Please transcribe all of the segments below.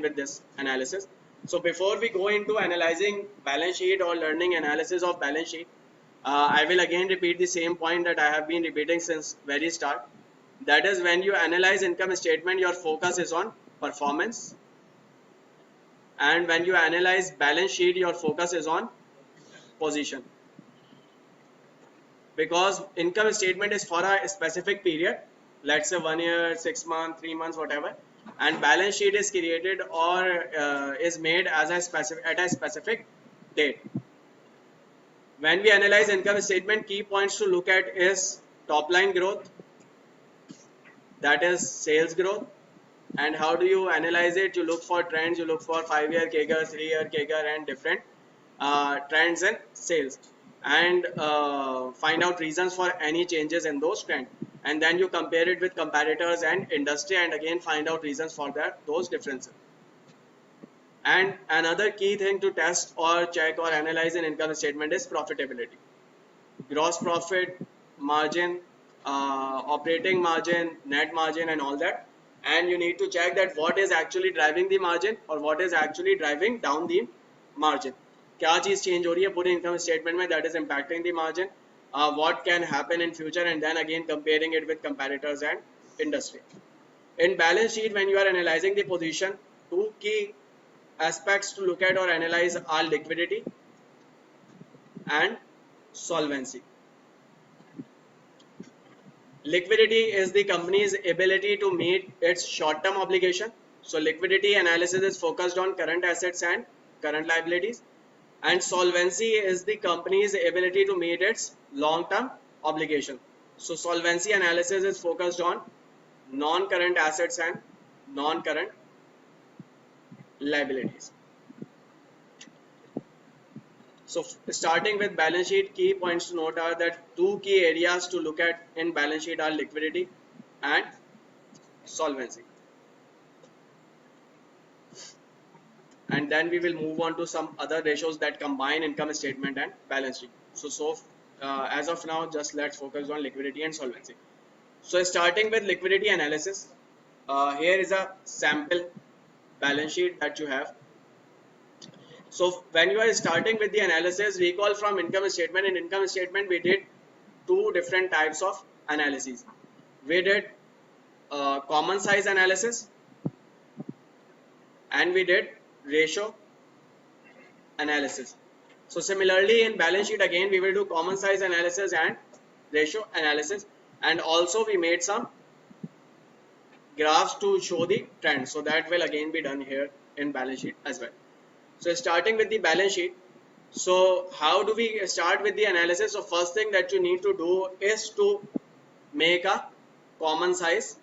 with this analysis. So before we go into analyzing balance sheet or learning analysis of balance sheet, I will again repeat the same point that I have been repeating since very start. That is, when you analyze income statement, your focus is on performance, and when you analyze balance sheet, your focus is on position. Because income statement is for a specific period, let's say 1 year, 6 months, 3 months, whatever, and balance sheet is created or is made as a specific at a specific date. When we analyze income statement, key points to look at is top line growth, that is sales growth. And how do you analyze it? You look for trends, you look for 5-year CAGR, 3-year CAGR, and different trends in sales, and find out reasons for any changes in those trends, and then you compare it with competitors and industry, and again find out reasons for those differences. And another key thing to test or check or analyze in income statement is profitability, gross profit margin, operating margin, net margin, and all that. And you need to check that what is actually driving the margin or what is actually driving down the margin. क्या चीज change हो रही है पूरे income statement में that is impacting the margin, what can happen in future, and then again comparing it with competitors and industry. In balance sheet, when you are analyzing the position, two key aspects to look at or analyze are liquidity and solvency. Liquidity is the company's ability to meet its short-term obligation. So liquidity analysis is focused on current assets and current liabilities. And solvency is the company's ability to meet its long-term obligation. So solvency analysis is focused on non-current assets and non-current liabilities. So starting with balance sheet, key points to note are that two key areas to look at in balance sheet are liquidity and solvency. And then we will move on to some other ratios that combine income statement and balance sheet. So as of now, just let's focus on liquidity and solvency. So starting with liquidity analysis, here is a sample balance sheet that you have. So when you are starting with the analysis, recall from income statement. In income statement, we did two different types of analyses. We did common size analysis and we did ratio analysis. So similarly in balance sheet, again we will do common size analysis and ratio analysis, and also we made some graphs to show the trend. So that will again be done here in balance sheet as well. So starting with the balance sheet, so how do we start with the analysis? So first thing that you need to do is to make a common size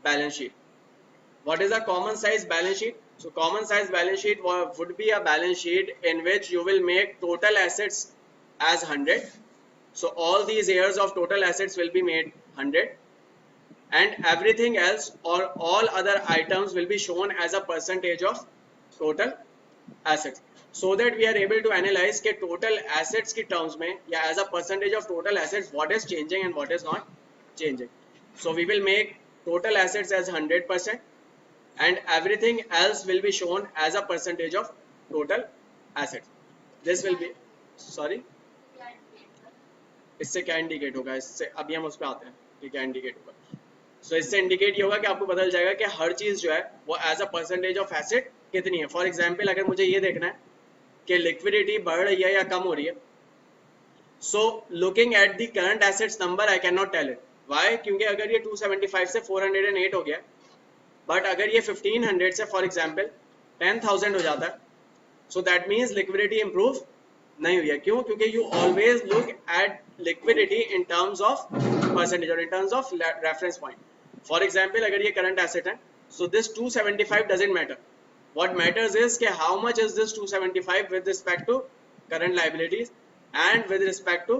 balance sheet. What is a common size balance sheet? So common size balance sheet would be a balance sheet in which you will make total assets as 100. So all these years of total assets will be made 100. And everything else or all other items will be shown as a percentage of total assets, so that we are able to analyze के total assets की terms में या as a percentage of total assets what is changing and what is not changing. So we will make total assets as 100% and everything else will be shown as a percentage of total assets. This will be, sorry, इससे क्या indicate होगा? इससे अभी हम उस पर आते हैं कि क्या इंडिकेट होगा. सो इससे इंडिकेट ये होगा कि आपको पता चल जाएगा कि हर चीज जो है वो as a percentage of asset कितनी है. फॉर एग्जांपल अगर मुझे ये देखना है कि लिक्विडिटी बढ़ रही है या कम हो रही है, so looking at the current assets number I can not tell it. Why? क्योंकि अगर ये 275 से 408 हो गया, बट अगर ये 1500 से फॉर एग्जांपल 10,000 हो जाता है, so that means liquidity improve नहीं हुई है. क्यों? क्योंकि you always look at liquidity in terms of percentage और in terms of reference point. For example अगर ये करंट एसेट है, so this 275 doesn't matter. What matters is के how much is this 275 with respect to current liabilities and with respect to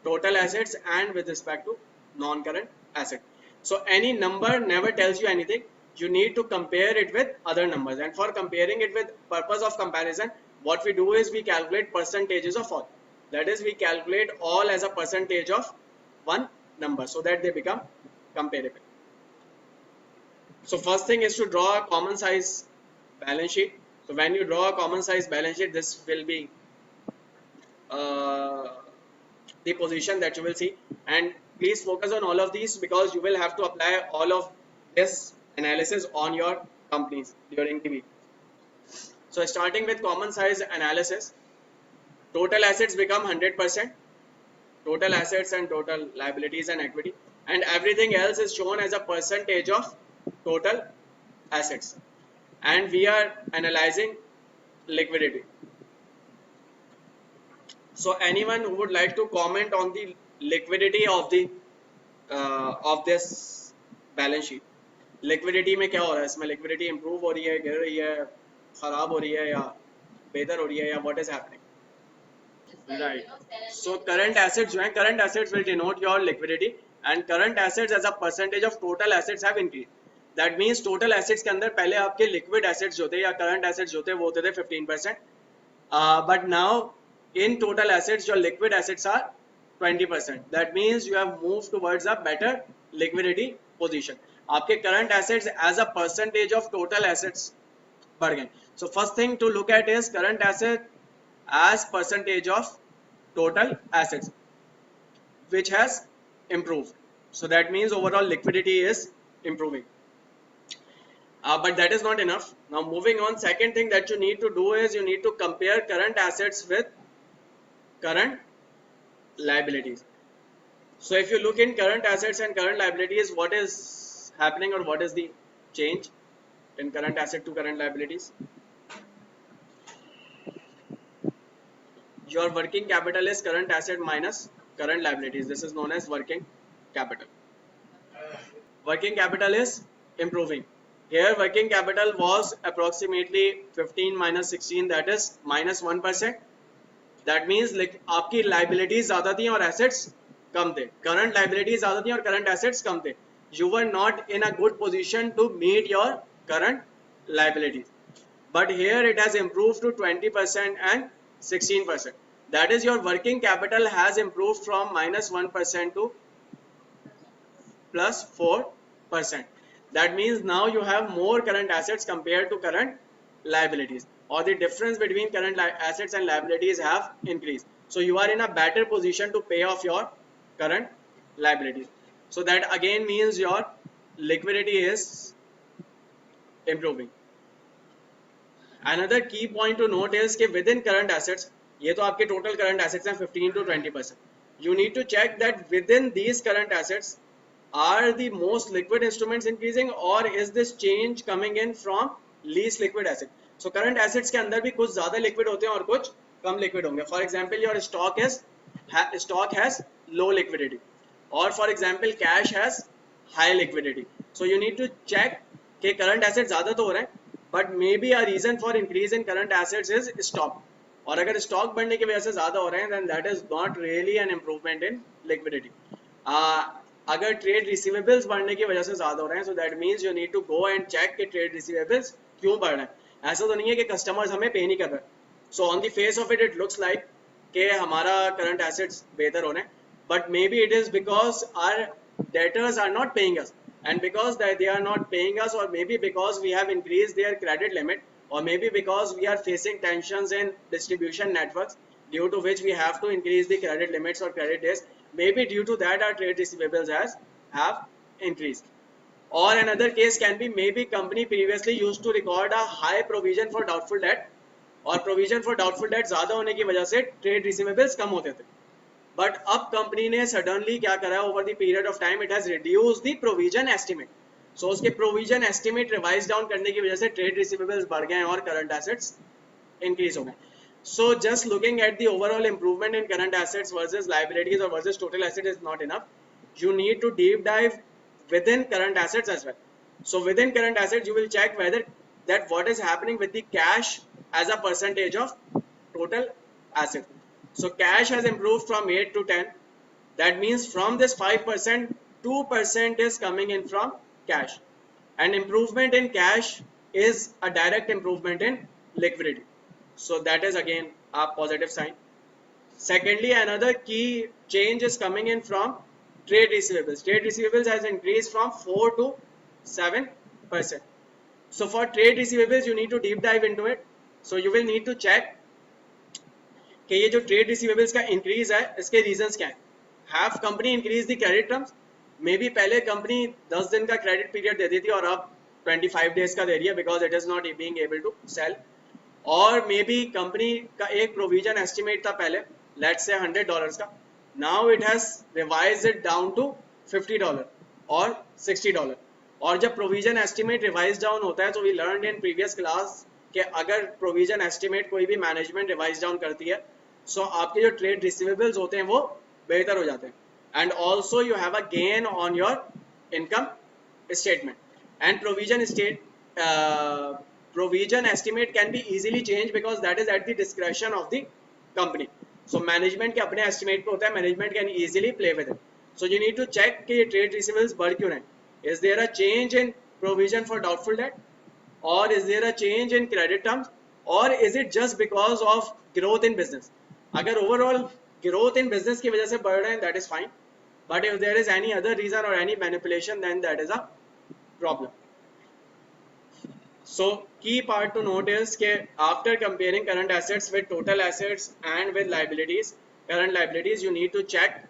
total assets and with respect to non current asset. So any number never tells you anything. You need to compare it with other numbers, and for comparing it with purpose of comparison, what we do is we calculate percentages of all. That is, we calculate all as a percentage of one number so that they become comparable. So first thing is to draw a common size balance sheet. So when you draw a common size balance sheet, this will be uh, the position that you will see, and please focus on all of these because you will have to apply all of this analysis on your companies during the week. So starting with common size analysis, total assets become 100%, total assets and total liabilities and equity, and everything else is shown as a percentage of total assets, and we are analyzing liquidity. So anyone who would like to comment on the liquidity of this balance sheet, liquidity में क्या हो रहा है, इसमें liquidity improve हो रही है, गिर रही है, खराब हो रही है या बेहतर हो रही है, या what is happening? Right. So current assets जो हैं, current assets will denote your liquidity, and current assets as a percentage of total assets have increased. That means total assets के अंदर पहले आपके liquid assets जो थे या current assets जो थे वो होते थे 15%, but now in total assets your liquid assets are 20%. That means you have moved towards a better liquidity position. आपके current assets as a percentage of total assets बढ़ गए. So first thing to look at is current asset as percentage of total assets, which has improved. So that means overall liquidity is improving. But that is not enough. Now moving on, second thing that you need to do is you need to compare current assets with current liabilities. So if you look in current assets and current liabilities, what is happening or what is the change in current asset to current liabilities? Your working capital is current asset minus current liabilities. This is known as working capital. Working capital is improving. Here working capital was approximately 15 minus 16, that is minus 1%. That means like आपकी liabilities ज़्यादा थी और assets कम थे. Current liabilities ज़्यादा थी और current assets कम थे. You were not in a good position to meet your current liabilities. But here it has improved to 20% and 16%. That is, your working capital has improved from minus 1% to plus 4%. That means now you have more current assets compared to current liabilities, or the difference between current assets and liabilities have increased. So you are in a better position to pay off your current liabilities. So that again means your liquidity is improving. Another key point to note is that within current assets, ये तो आपके total current assets हैं 15 to 20%. You need to check that within these current assets, are the most liquid instruments increasing, or is this change coming in from least liquid asset? So current assets के अंदर भी कुछ ज़्यादा liquid होते हैं और कुछ कम liquid होंगे. For example, your stock has low liquidity, or for example cash has high liquidity. So you need to check कि current assets ज़्यादा तो हो रहे हैं, but maybe a reason for increase in current assets is stock. और अगर stock बढ़ने की वजह से ज़्यादा हो रहे हैं, then that is not really an improvement in liquidity. अगर trade receivables बढ़ने की वजह से ज़्यादा हो रहे हैं, so that means you need to go and check कि trade receivables क्यों बढ़ रहे हैं. ऐसा तो नहीं है कि customers हमें pay नहीं कर रहे. So on the face of it, it looks like कि हमारा current assets बेहतर हो रहे हैं, but maybe it is because our debtors are not paying us, and because they are not paying us, or maybe because we have increased their credit limit, or maybe because we are facing tensions in distribution networks, due to which we have to increase the credit limits or credit days. Maybe due to that our trade receivables have increased. Or another case can be maybe company previously used to record a high provision for doubtful debt, और provision for doubtful debt ज़्यादा होने की वजह से trade receivables कम होते थे. But अब company ने suddenly क्या करा, over the period of time it has reduced the provision estimate. So उसके provision estimate revise down करने की वजह से trade receivables बढ़ गए और current assets increase हो गए. So just looking at the overall improvement in current assets versus liabilities or versus total assets is not enough. You need to deep dive within current assets as well. So within current assets, you will check whether that what is happening with the cash as a percentage of total assets. So cash has improved from 8 to 10. That means from this 5%, 2% is coming in from cash. And improvement in cash is a direct improvement in liquidity. So that is again a positive sign. Secondly, another key change is coming in from trade receivables. Trade receivables has increased from 4 to 7 15%. So for trade receivables, you need to deep dive into it. So you will need to check कि ये जो trade receivables का increase है इसके reasons क्या हैं. Have company increased the credit terms? Maybe पहले company 10 दिन का credit period देती थी और अब 25 days का दे रही है because it is not being able to sell. और maybe company का एक provision estimate था पहले, let's say $100 का. Now it has revised it down to $50 और $60. और जब प्रोविजन एस्टिमेट रिवाइज डाउन होता है तो we learn in previous class कि अगर प्रोविजन एस्टिमेट कोई भी मैनेजमेंट रिवाइज डाउन करती है सो आपके जो ट्रेड रिसीवेबल्स होते हैं वो बेहतर हो जाते हैं and also you have a gain on your income statement and provision estimate can be easily change because that is at the discretion of the company. So management के अपने एस्टिमेट पे होता है, management can easily play with it. So you need to check कि ये trade receivables बढ़ क्यों रहे हैं. Is there a change in provision for doubtful debt, or is there a change in credit terms, or is it just because of growth in business? अगर overall growth in business की वजह से बढ़ रहे हैं that is fine, but if there is any other reason or any manipulation then that is a problem. So key part to note is कि after comparing current assets with total assets and with liabilities, current liabilities, you need to check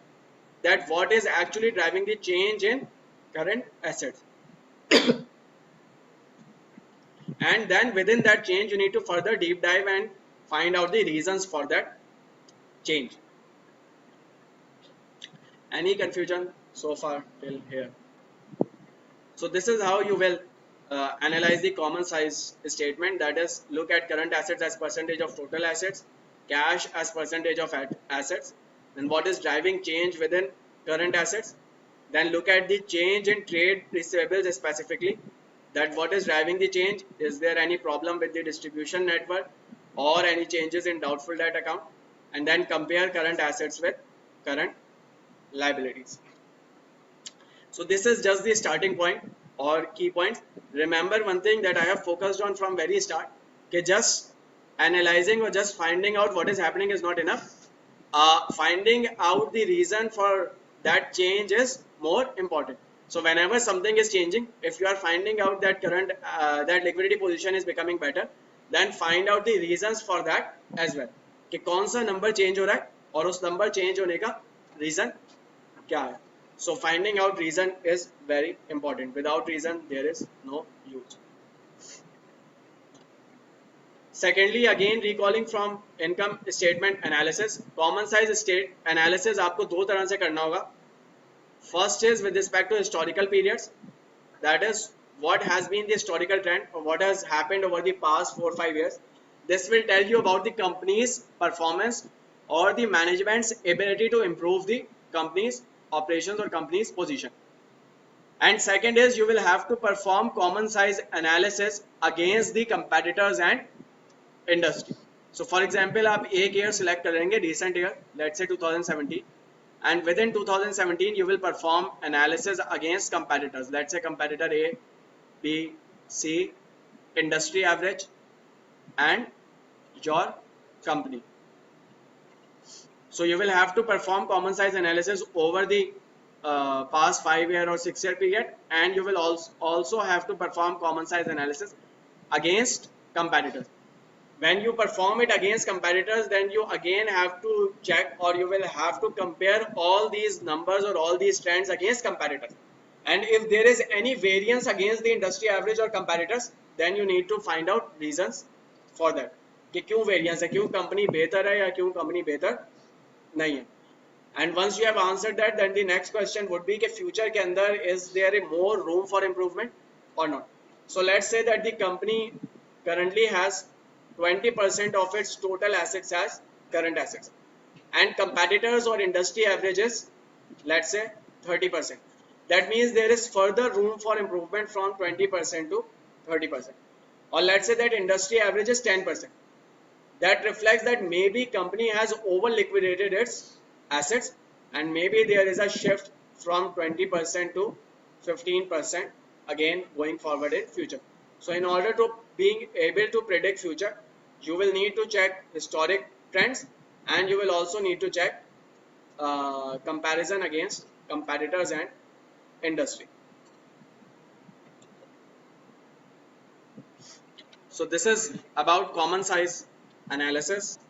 that what is actually driving the change in current assets. And then within that change you need to further deep dive and find out the reasons for that change. Any confusion so far till here? So this is how you will analyze the common size statement, that is look at current assets as percentage of total assets, cash as percentage of assets, and what is driving change within current assets. Then look at the change in trade receivables specifically, that what is driving the change, is there any problem with the distribution network or any changes in doubtful debt account, and then compare current assets with current liabilities. So this is just the starting point or key points. Remember one thing that I have focused on from very start, कि just analyzing or just finding out what is happening is not enough. Finding out the reason for that change is more important. So whenever something is changing, if you are finding out that current that liquidity position is becoming better, then find out the reasons for that as well, कि कौन सा number change हो रहा है और उस number change होने का रीजन क्या है. So finding out reason is very important. Without reason there is no use. Secondly, again recalling from income statement analysis, common size state analysis आपको दो तरह से करना होगा. First is with respect to historical periods, that is what has been the historical trend or what has happened over the past 4-5 years. This will tell you about the company's performance or the management's ability to improve the company's operations or company's position. And second is you will have to perform common size analysis against the competitors and industry. So for example आप एक year select करेंगे, recent year, let's say 2017, and within 2017 you will perform analysis against competitors, let's say competitor A, B, C, industry average and your company. So you will have to perform common size analysis over the past 5-year or 6-year period, and you will also have to perform common size analysis against competitors. When you perform it against competitors, then you again have to check or you will have to compare all these numbers or all these trends against competitors. And if there is any variance against the industry average or competitors, then you need to find out reasons for that. कि क्यों variance है, क्यों company बेहतर है या क्यों company बेहतर नहीं है. And once you have answered that, then the next question would be कि future के अंदर is there more room for improvement or not. So let's say that the company currently has 20% of its total assets as current assets, and competitors or industry averages, let's say 30%. That means there is further room for improvement from 20% to 30%. Or let's say that industry average is 10%. That reflects that maybe company has over liquidated its assets, and maybe there is a shift from 20% to 15% again going forward in future. So in order to being able to predict future, you will need to check historic trends, and you will also need to check comparison against competitors and industry. So this is about common size analysis.